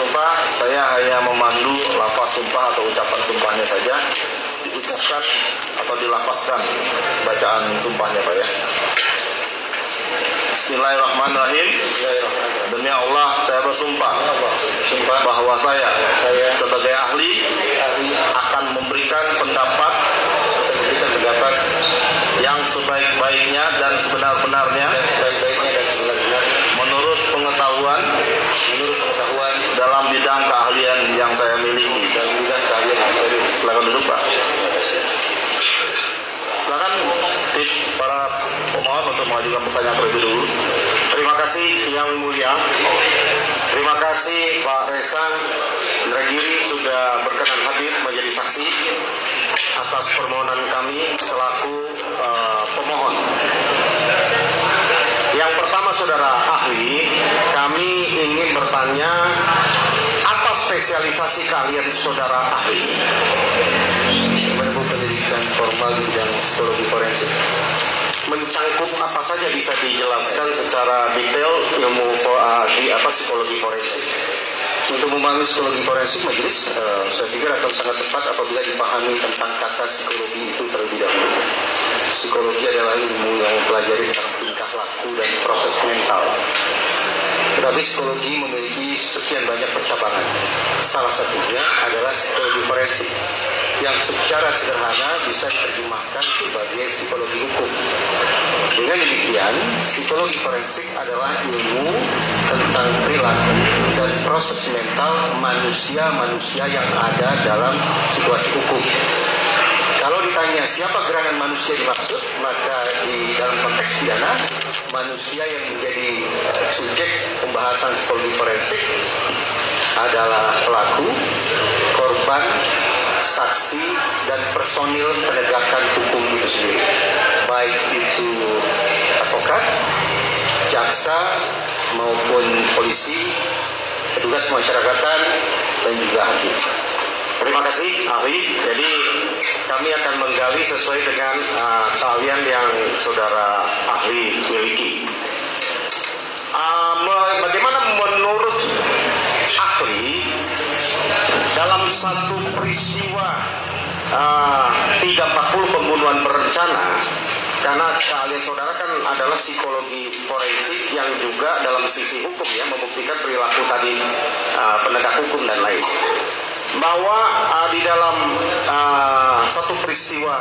bersumpah, saya hanya memandu lafaz sumpah atau ucapan sumpahnya saja, diucapkan atau dilafazkan bacaan sumpahnya Pak ya. Bismillahirrahmanirrahim. Demi Allah saya bersumpah bahwa saya sebagai ahli akan memberikan pendapat yang sebaik-baiknya dan sebenar-benarnya menurut pengetahuan dalam bidang keahlian yang saya miliki. Silakan duduk Pak. Silakan para pemohon untuk mengajukan pertanyaan terlebih dulu. Terima kasih Yang Mulia. Terima kasih Pak Resa Indragiri sudah berkenan hadir menjadi saksi atas permohonan kami selaku pemohon. Yang pertama saudara ahli, kami ingin bertanya apa spesialisasi keahlian saudara ahli? Menempuh pendidikan formal di bidang psikologi forensik. Mencangkup apa saja bisa dijelaskan secara detail ilmu psikologi forensik? Untuk memahami psikologi forensik majelis, saya pikir akan sangat tepat apabila dipahami tentang kata psikologi itu terlebih dahulu. Psikologi adalah ilmu yang mempelajari tentang tingkah laku dan proses mental. Tetapi psikologi memiliki sekian banyak percabangan. Salah satunya adalah psikologi forensik, yang secara sederhana bisa diterjemahkan sebagai psikologi hukum. Dengan demikian, psikologi forensik adalah ilmu tentang perilaku dan proses mental manusia-manusia yang ada dalam situasi hukum. Kalau ditanya siapa gerangan manusia dimaksud, maka di dalam konteks pidana, manusia yang menjadi subjek pembahasan psikologi forensik adalah pelaku, korban, saksi, dan personil penegakan hukum itu sendiri, baik itu advokat, jaksa, maupun polisi, petugas pemasyarakatan, dan juga hakim. Terima kasih ahli. Jadi kami akan menggali sesuai dengan keahlian yang saudara ahli miliki. Bagaimana menurut ahli dalam satu peristiwa 340 pembunuhan berencana, karena keahlian saudara kan adalah psikologi forensik yang juga dalam sisi hukum ya, membuktikan perilaku tadi penegak hukum dan lain, bahwa di dalam satu peristiwa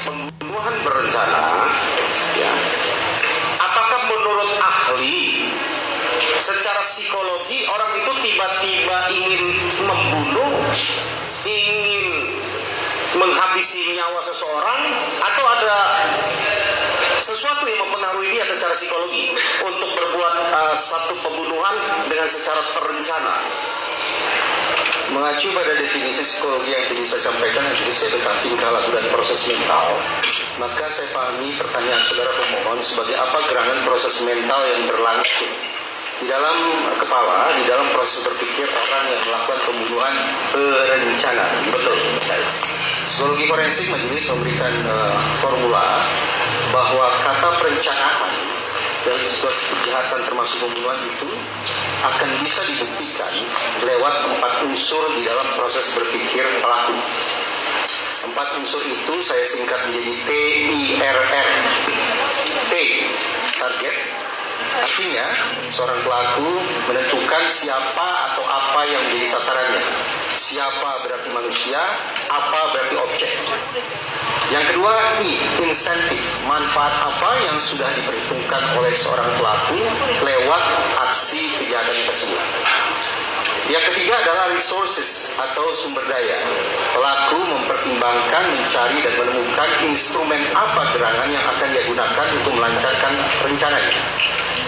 pembunuhan berencana ya, apakah menurut ahli secara psikologi orang itu tiba-tiba ingin membunuh, ingin menghabisi nyawa seseorang, atau ada sesuatu yang mempengaruhi dia secara psikologi untuk berbuat satu pembunuhan dengan secara terencana? Mengacu pada definisi psikologi yang tadi saya sampaikan, jadi saya tentang tingkah laku dan proses mental, maka saya pahami pertanyaan saudara pemohon sebagai apa gerangan proses mental yang berlangsung di dalam kepala, di dalam proses berpikir orang yang melakukan pembunuhan berencana. Betul. Psikologi forensik majelis memberikan formula bahwa kata perencanaan dan situasi kejahatan termasuk pembunuhan itu akan bisa dibuktikan lewat 4 unsur di dalam proses berpikir pelaku. 4 unsur itu saya singkat menjadi TIRR. T, target. Artinya, seorang pelaku menentukan siapa atau apa yang menjadi sasarannya. Siapa berarti manusia, apa berarti objek. Yang kedua, I, insentif. Manfaat apa yang sudah diperhitungkan oleh seorang pelaku lewat aksi kejahatan tersebut. Yang ketiga adalah resources atau sumber daya. Pelaku mempertimbangkan, mencari, dan menemukan instrumen apa gerangan yang akan dia gunakan untuk melancarkan rencananya.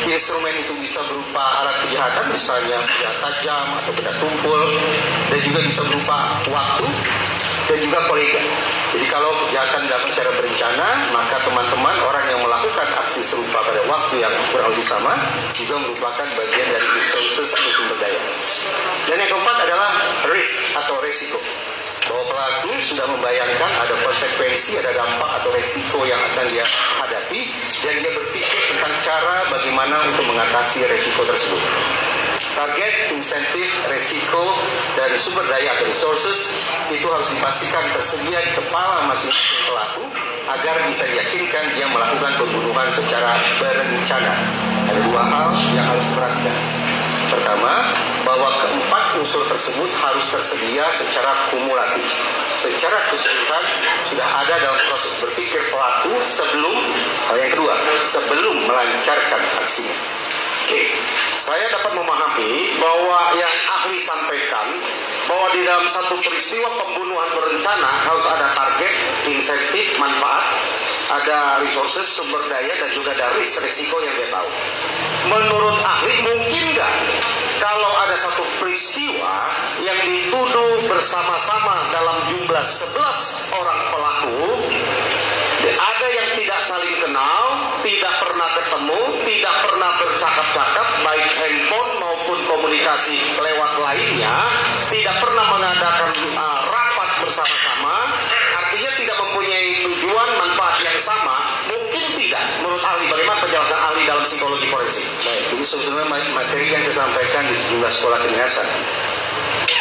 Instrumen itu bisa berupa alat kejahatan, misalnya benda tajam atau benda tumpul, dan juga bisa berupa waktu dan juga kolega. Jadi kalau kejahatan dilakukan secara berencana, maka teman-teman orang yang melakukan aksi serupa pada waktu yang kurang lebih sama juga merupakan bagian dari resources atau sumber daya. Dan yang keempat adalah risk atau resiko, bahwa pelaku sudah membayangkan ada konsekuensi, ada dampak atau resiko yang akan dia hadapi, dan dia berpikir tentang cara bagaimana untuk mengatasi resiko tersebut. target, insentif, resiko, dan sumber daya atau resources itu harus dipastikan tersedia di kepala masing-masing pelaku agar bisa diyakinkan dia melakukan pembunuhan secara berencana. Ada dua hal yang harus diperhatikan. Pertama, bahwa keempat unsur tersebut harus tersedia secara kumulatif. Secara keseluruhan sudah ada dalam proses berpikir pelaku sebelum, yang kedua, sebelum melancarkan aksinya. Oke, saya dapat memahami bahwa yang ahli sampaikan bahwa di dalam satu peristiwa pembunuhan berencana harus ada target, insentif, manfaat, ada resources, sumber daya, dan juga ada risiko yang dia tahu. Menurut ahli, mungkin nggak kalau ada satu peristiwa yang dituduh bersama-sama dalam jumlah 11 orang pelaku, ada yang tidak saling kenal, tidak pernah ketemu, tidak pernah bercakap-cakap, baik handphone maupun komunikasi lewat lainnya, tidak pernah mengadakan rapat bersama-sama, artinya tidak mempunyai tujuan manfaat yang sama. Mungkin tidak, menurut ahli. Bagaimana penjelasan ahli dalam psikologi forensik? Baik, ini sebetulnya materi yang saya sampaikan di sejumlah sekolah kedinasan.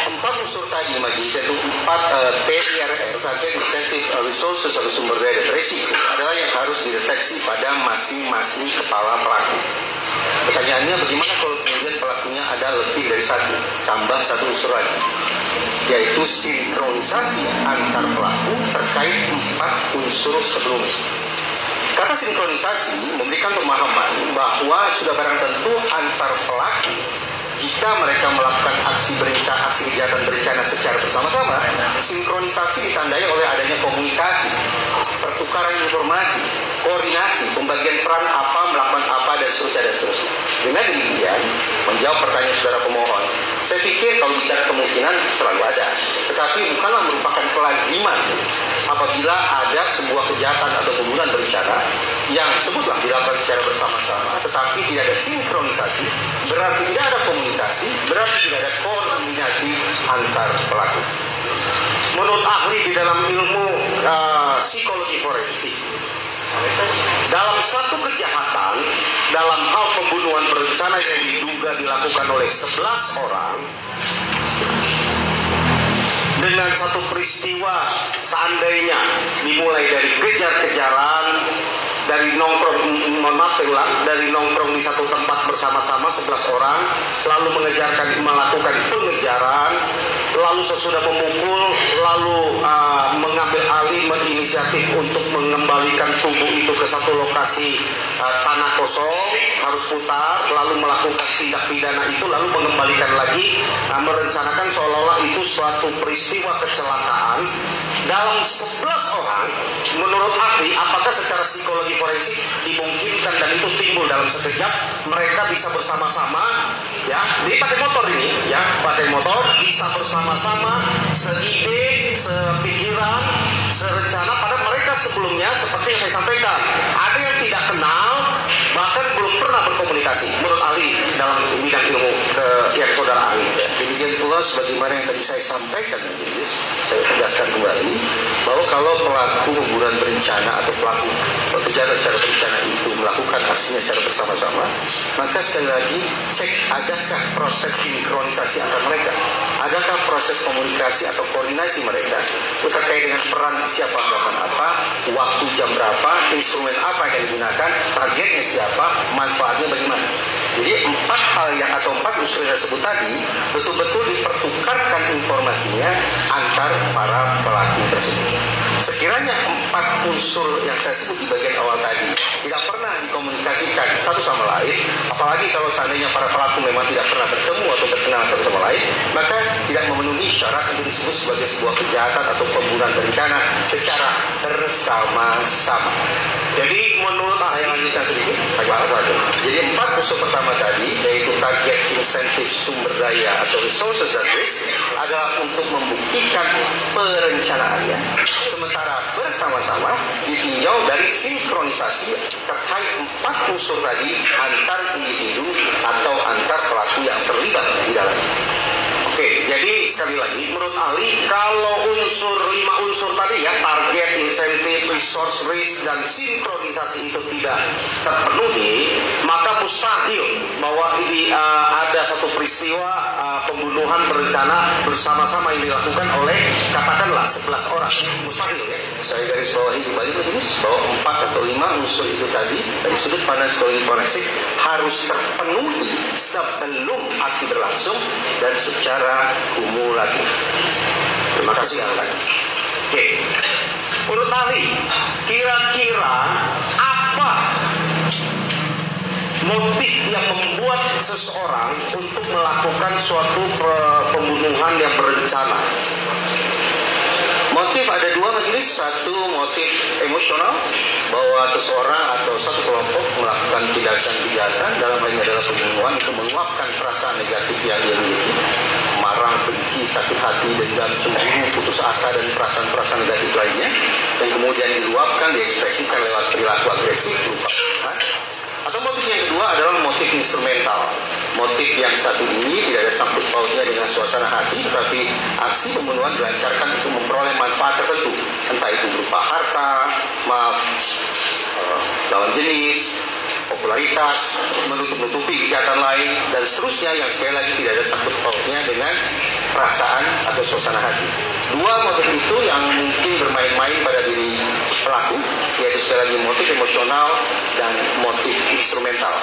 Empat unsur tadi majelis, yaitu 4 TIRR, target, insentif, resources atau sumber daya dan resiko, adalah yang harus dideteksi pada masing-masing kepala pelaku. Pertanyaannya, bagaimana kalau kemudian pelakunya ada lebih dari satu, tambah satu unsur lagi, yaitu sinkronisasi antar pelaku terkait 4 unsur sebelumnya. Kata sinkronisasi memberikan pemahaman bahwa sudah barang tentu antar pelaku, jika mereka melakukan aksi kejahatan berencana secara bersama-sama, sinkronisasi ditandai oleh adanya komunikasi, pertukaran informasi, koordinasi, pembagian peran apa, melakukan apa, dan seterusnya. Dengan demikian, menjawab pertanyaan saudara pemohon, saya pikir kalau bicara kemungkinan selalu ada, tetapi bukanlah merupakan kelaziman apabila ada sebuah kejahatan atau pembunuhan berencana yang sebutlah dilakukan secara bersama-sama, tetapi tidak ada sinkronisasi, berarti tidak ada komunikasi, berarti tidak ada koordinasi antar pelaku. Menurut ahli di dalam ilmu psikologi forensik, dalam satu kejahatan, dalam hal pembunuhan berencana yang diduga dilakukan oleh 11 orang, dengan satu peristiwa seandainya dimulai dari kejar-kejaran, dari nongkrong, dari nongkrong di satu tempat bersama-sama 11 orang, lalu melakukan pengejaran, lalu sesudah memukul, lalu mengambil alih, berinisiatif untuk mengembalikan tubuh itu ke satu lokasi tanah kosong, harus putar, lalu melakukan tindak pidana itu, lalu mengembalikan lagi, merencanakan seolah-olah itu suatu peristiwa kecelakaan. Dalam 11 orang, menurut ahli, apakah secara psikologi forensik dimungkinkan dan itu timbul dalam sekejap mereka bisa bersama-sama, ya, jadi pakai motor ini, ya, pakai motor bisa bersama-sama, seide, sepikiran, serencana, pada mereka sebelumnya seperti yang saya sampaikan, ada yang tidak kenal, bahkan belum pernah berkomunikasi, menurut ahli dalam bidang ilmu yang saudara ahli. Demikian pula sebagaimana yang tadi saya sampaikan, saya tegaskan kembali bahwa kalau pelaku pembunuhan berencana atau pelaku kejahatan secara berencana itu melakukan aksinya secara bersama-sama, maka sekali lagi cek adakah proses sinkronisasi antar mereka, adakah proses komunikasi atau koordinasi mereka terkait dengan peran siapa melakukan apa, waktu jam berapa, instrumen apa yang digunakan, targetnya siapa, manfaatnya bagaimana. Jadi 4 hal yang atau 4 unsur yang disebut tadi betul-betul dipertukarkan informasinya antar para pelaku tersebut. Sekiranya 4 unsur yang saya sebut di bagian awal tadi tidak pernah dikomunikasikan satu sama lain, apalagi kalau seandainya para pelaku memang tidak pernah bertemu atau berkenal satu sama lain, maka tidak memenuhi syarat untuk disebut sebagai sebuah kejahatan atau pembunuhan berencana secara bersama-sama. Jadi menurut saya lanjutkan sedikit, jadi 4 unsur pertama tadi, yaitu target, insentif, sumber daya atau resources dan risk, adalah untuk membuktikan perencanaannya, sementara bersama-sama ditinjau dari sinkronisasi terkait 4 unsur tadi antar individu atau antar pelaku yang terlibat di dalamnya. Oke, jadi sekali lagi, menurut ahli, kalau lima unsur tadi ya, target, insentif, resource, risk, dan sinkronisasi itu tidak terpenuhi, maka mustahil bahwa ini ada satu peristiwa pembunuhan berencana bersama-sama yang dilakukan oleh katakanlah 11 orang. Mustahil ya. Saya garis bawahi kembali majelis bahwa 4 atau 5 unsur itu tadi dari sudut pandang psikologi forensik harus terpenuhi sebelum aksi berlangsung dan secara kumulatif. Terima kasih Ahli. Oke, menurut ahli, kira-kira apa motif yang membuat seseorang untuk melakukan suatu pembunuhan yang berencana? Motif ada 2 majelis, satu motif emosional bahwa seseorang atau satu kelompok melakukan tindakan kejahatan dalam hal ini adalah pembunuhan untuk meluapkan perasaan negatif yang dia miliki, marah, benci, sakit hati, dendam, cemburu, putus asa dan perasaan-perasaan negatif lainnya, dan kemudian diluapkan, diekspresikan lewat perilaku agresif berupa pembunuhan. Atau motif yang kedua adalah motif instrumental. Motif yang satu ini tidak ada sangkut pautnya dengan suasana hati, tetapi aksi pembunuhan dilancarkan untuk memperoleh manfaat tertentu, entah itu berupa harta, lawan jenis, popularitas, menutup-nutupi kejahatan lain, dan seterusnya yang sekali lagi tidak ada sangkut pautnya dengan perasaan atau suasana hati. 2 motif itu yang mungkin bermain-main pada diri pelaku, yaitu sekali lagi motif emosional dan motif instrumental.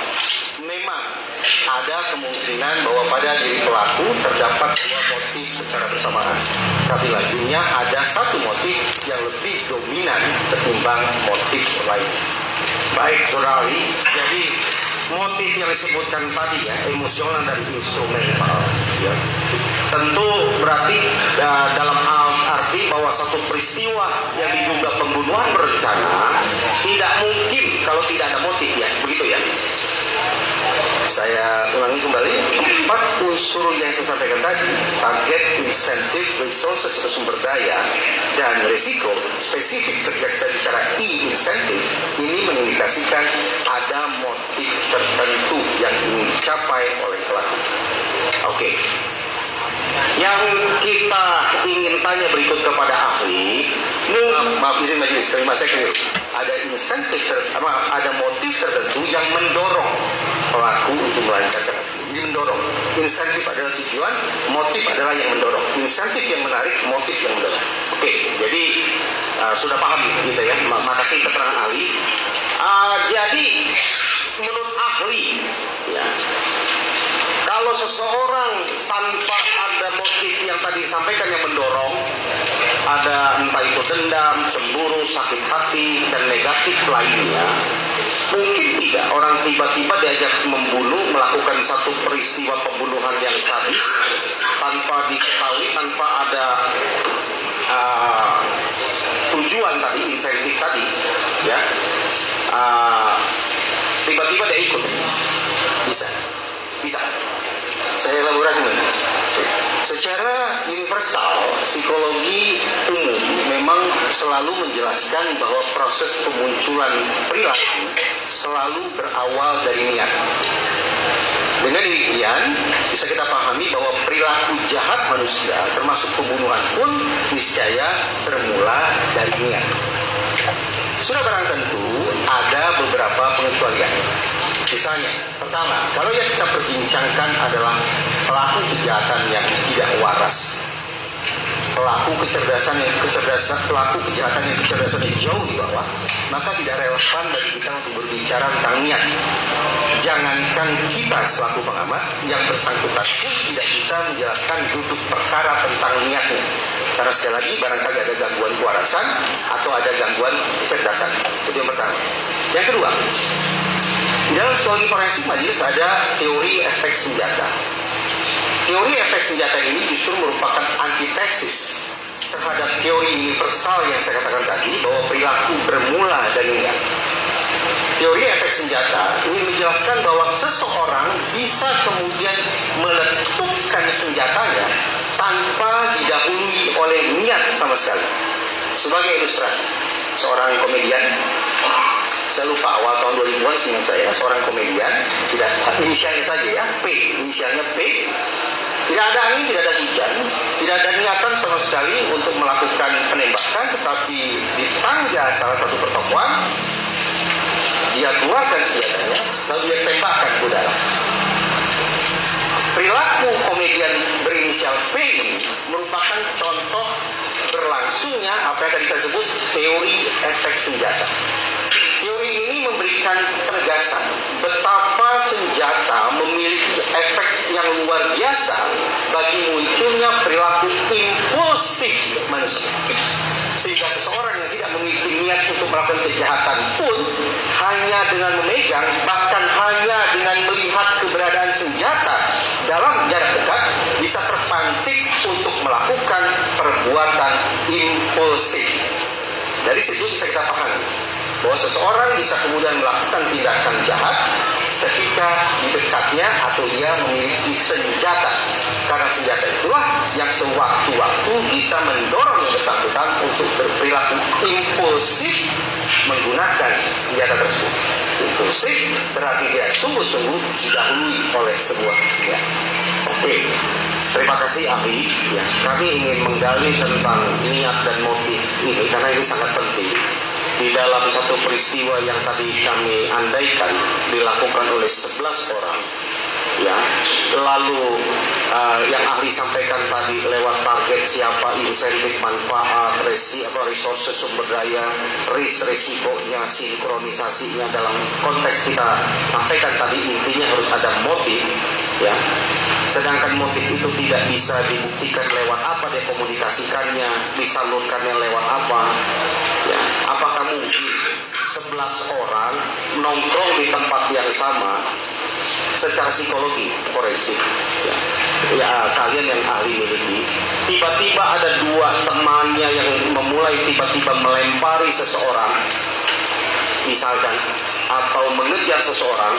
Memang ada kemungkinan bahwa pada diri pelaku terdapat 2 motif secara bersamaan, tapi lazimnya ada satu motif yang lebih dominan ketimbang motif lain. Baik, Saudara ahli, jadi motif yang disebutkan tadi ya, emosional dan instrumental ya, tentu berarti dalam arti bahwa satu peristiwa yang diduga pembunuhan berencana tidak mungkin kalau tidak ada motif ya, begitu ya. Saya ulangi kembali, 4 unsur yang saya sampaikan tadi, target, insentif, resources atau sumber daya, dan risiko spesifik ketika kita bicara insentif, ini mengindikasikan ada motif tertentu yang ingin dicapai oleh pelaku. Oke. Yang kita ingin tanya berikut kepada ahli, maaf izin majelis, terima saya keliru. Ada insentif, ada motif tertentu yang mendorong pelaku untuk melancarkan aksi. Ini mendorong. Insentif adalah tujuan, motif adalah yang mendorong. Insentif yang menarik, motif yang mendorong. Oke, jadi sudah paham kita ya. Makasih keterangan ahli. Jadi menurut ahli, ya, kalau seseorang tanpa ada motif yang tadi disampaikan yang mendorong, ada entah itu dendam, cemburu, sakit hati, dan negatif lainnya, mungkin tidak orang tiba-tiba diajak membunuh, melakukan satu peristiwa pembunuhan yang sadis tanpa diketahui, tanpa ada tujuan tadi, insentif tadi, ya, tiba-tiba dia ikut. Bisa. Saya elaborasi. Secara universal, psikologi umum memang selalu menjelaskan bahwa proses pemunculan perilaku selalu berawal dari niat. Dengan demikian, bisa kita pahami bahwa perilaku jahat manusia, termasuk pembunuhan pun niscaya bermula dari niat. Sudah barang tentu ada beberapa pengecualian. Misalnya, pertama, kalau yang kita perbincangkan adalah pelaku kejahatan yang tidak waras, pelaku kejahatan yang kecerdasannya jauh di bawah, maka tidak relevan bagi kita untuk berbicara tentang niat. Jangankan kita selaku pengamat, yang bersangkutan pun tidak bisa menjelaskan duduk perkara tentang niatnya. Karena sekali lagi barangkali ada gangguan kewarasan atau ada gangguan kecerdasan. Itu yang pertama. Yang kedua, di dalam psikologi forensik majelis ada teori efek senjata. Teori efek senjata ini justru merupakan antitesis terhadap teori universal yang saya katakan tadi, bahwa perilaku bermula dari niat. Teori efek senjata ini menjelaskan bahwa seseorang bisa kemudian meletupkan senjatanya tanpa didahului oleh niat sama sekali. Sebagai ilustrasi, seorang komedian, saya lupa awal tahun 2000-an seingat saya, seorang komedian, tidak inisialnya saja ya, P, inisialnya P, Tidak ada angin, tidak ada hujan, tidak ada niatan sama sekali untuk melakukan penembakan, tetapi di tangga salah satu pertokoan dia keluarkan senjatanya, lalu dia tembakkan ke udara. Perilaku komedian berinisial P ini merupakan contoh berlangsungnya apa yang tadi saya sebut teori efek senjata. Teori ini memberikan penegasan betapa senjata memiliki efek yang luar biasa bagi munculnya perilaku impulsif manusia. Sehingga seseorang yang tidak memiliki niat untuk melakukan kejahatan pun hanya dengan memegang, bahkan hanya dengan melihat keberadaan senjata dalam jarak dekat bisa terpantik untuk melakukan perbuatan impulsif. Dari situ bisa kita pahami bahwa seseorang bisa kemudian melakukan tindakan jahat ketika di dekatnya atau dia memiliki senjata, karena senjata itulah yang sewaktu-waktu bisa mendorong yang bersangkutan untuk berperilaku impulsif menggunakan senjata tersebut. Impulsif berarti dia sungguh-sungguh didahului oleh sebuah ya. Oke, terima kasih ahli. Ya, kami ingin menggali tentang niat dan motif ini karena ini sangat penting. Di dalam satu peristiwa yang tadi kami andaikan dilakukan oleh 11 orang, ya, lalu yang ahli sampaikan tadi lewat target siapa, insentif, manfaat, resources, sumber daya, resikonya, sinkronisasinya, dalam konteks kita sampaikan tadi intinya harus ada motif, ya. Sedangkan motif itu tidak bisa dibuktikan lewat apa dia komunikasikannya, disalurkannya lewat apa, ya. Apakah mungkin 11 orang nongkrong di tempat yang sama secara psikologi forensik, ya, kalian yang ahli miliki, tiba-tiba ada dua temannya yang memulai tiba-tiba melempari seseorang misalkan, atau mengejar seseorang,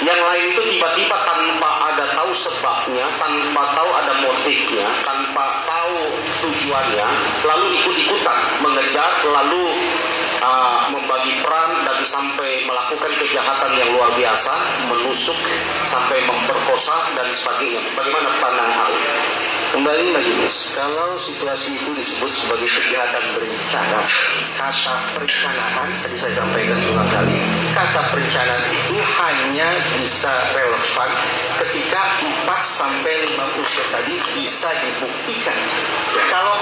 yang lain itu tiba-tiba tanpa ada tahu sebabnya, tanpa tahu ada motifnya, tanpa tahu tujuannya, lalu ikut-ikutan mengejar, lalu membagi peran dan sampai melakukan kejahatan yang luar biasa, menusuk sampai memperkosa dan sebagainya. Bagaimana pandangan ahli? Kembali majelis, kalau situasi itu disebut sebagai kejahatan berencana, kata perencanaan tadi saya sampaikan berulang kali, kata perencanaan itu hanya bisa relevan ketika 4-5 unsur tadi bisa dibuktikan. Kalau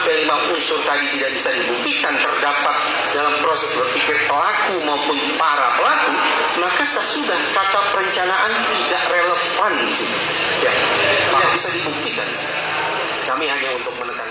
4-5 unsur tadi tidak bisa dibuktikan, terdapat dalam proses berpikir pelaku maupun para pelaku, maka sudah kata perencanaan tidak relevan di sini. Ya, tidak bisa dibuktikan. Kami hanya untuk menekan